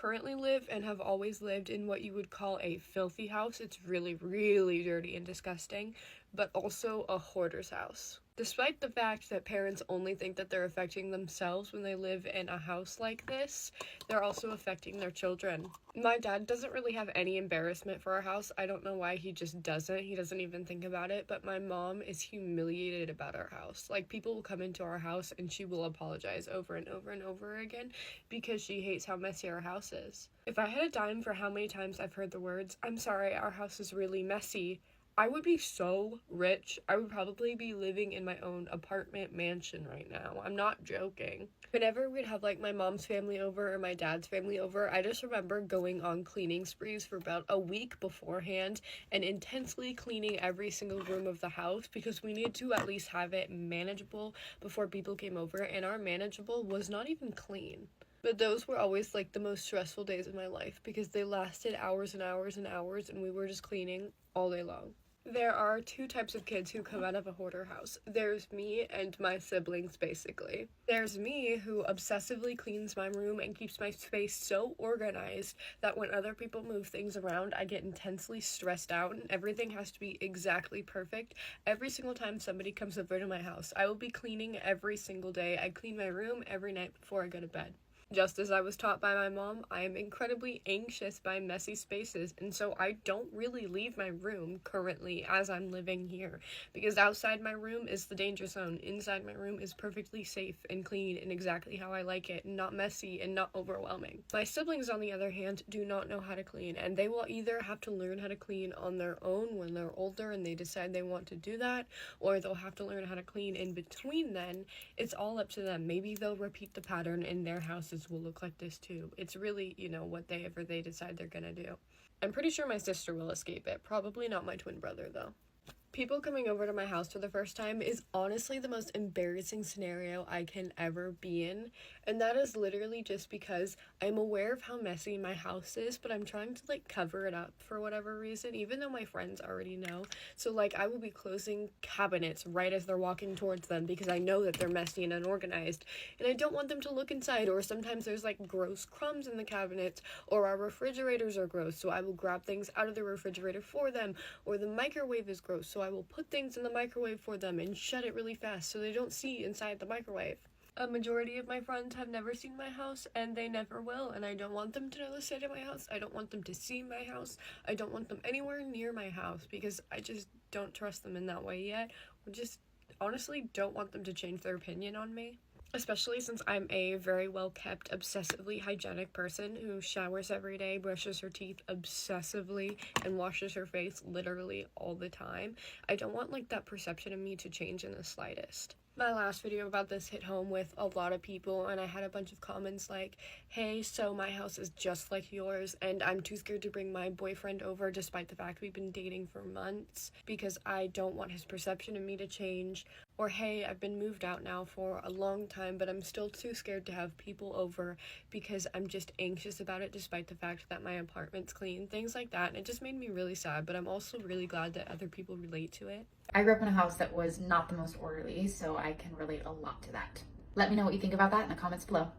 currently live and have always lived in what you would call a filthy house. It's really, really dirty and disgusting, but also a hoarder's house. Despite the fact that parents only think that they're affecting themselves when they live in a house like this, they're also affecting their children. My dad doesn't really have any embarrassment for our house. I don't know why he just doesn't. He doesn't even think about it, but my mom is humiliated about our house. Like, people will come into our house and she will apologize over and over and over again because she hates how messy our house is. If I had a dime for how many times I've heard the words, "I'm sorry, our house is really messy," I would be so rich. I would probably be living in my own apartment mansion right now. I'm not joking. Whenever we'd have like my mom's family over or my dad's family over, I just remember going on cleaning sprees for about a week beforehand and intensely cleaning every single room of the house because we needed to at least have it manageable before people came over, and our manageable was not even clean. But those were always like the most stressful days of my life because they lasted hours and hours and hours and we were just cleaning all day long. There are two types of kids who come out of a hoarder house. There's me and my siblings, basically. There's me, who obsessively cleans my room and keeps my space so organized that when other people move things around, I get intensely stressed out and everything has to be exactly perfect. Every single time somebody comes over to my house, I will be cleaning every single day. I clean my room every night before I go to bed. Just as I was taught by my mom, I am incredibly anxious by messy spaces, and so I don't really leave my room currently as I'm living here, because outside my room is the danger zone. Inside my room is perfectly safe and clean and exactly how I like it, and not messy and not overwhelming. My siblings, on the other hand, do not know how to clean, and they will either have to learn how to clean on their own when they're older and they decide they want to do that, or they'll have to learn how to clean in between then. It's all up to them. Maybe they'll repeat the pattern in their houses will look like this too. It's really, whatever they decide they're gonna do. I'm pretty sure my sister will escape it. Probably not my twin brother, though. People coming over to my house for the first time is honestly the most embarrassing scenario I can ever be in, and that is literally just because I'm aware of how messy my house is, but I'm trying to cover it up for whatever reason, even though my friends already know. So I will be closing cabinets right as they're walking towards them because I know that they're messy and unorganized, and I don't want them to look inside. Or sometimes there's gross crumbs in the cabinets, or our refrigerators are gross, so I will grab things out of the refrigerator for them, or the microwave is gross, so I will put things in the microwave for them and shut it really fast so they don't see inside the microwave. A majority of my friends have never seen my house, and they never will, and I don't want them to know the state of my house. I don't want them to see my house. I don't want them anywhere near my house because I just don't trust them in that way yet, or just honestly don't want them to change their opinion on me. Especially since I'm a very well-kept, obsessively hygienic person who showers every day, brushes her teeth obsessively, and washes her face literally all the time. I don't want that perception of me to change in the slightest. My last video about this hit home with a lot of people, and I had a bunch of comments like, "Hey, so my house is just like yours, and I'm too scared to bring my boyfriend over despite the fact we've been dating for months because I don't want his perception of me to change." Or, "Hey, I've been moved out now for a long time, but I'm still too scared to have people over because I'm just anxious about it despite the fact that my apartment's clean." Things like that, and it just made me really sad, but I'm also really glad that other people relate to it. I grew up in a house that was not the most orderly, so I can relate a lot to that. Let me know what you think about that in the comments below.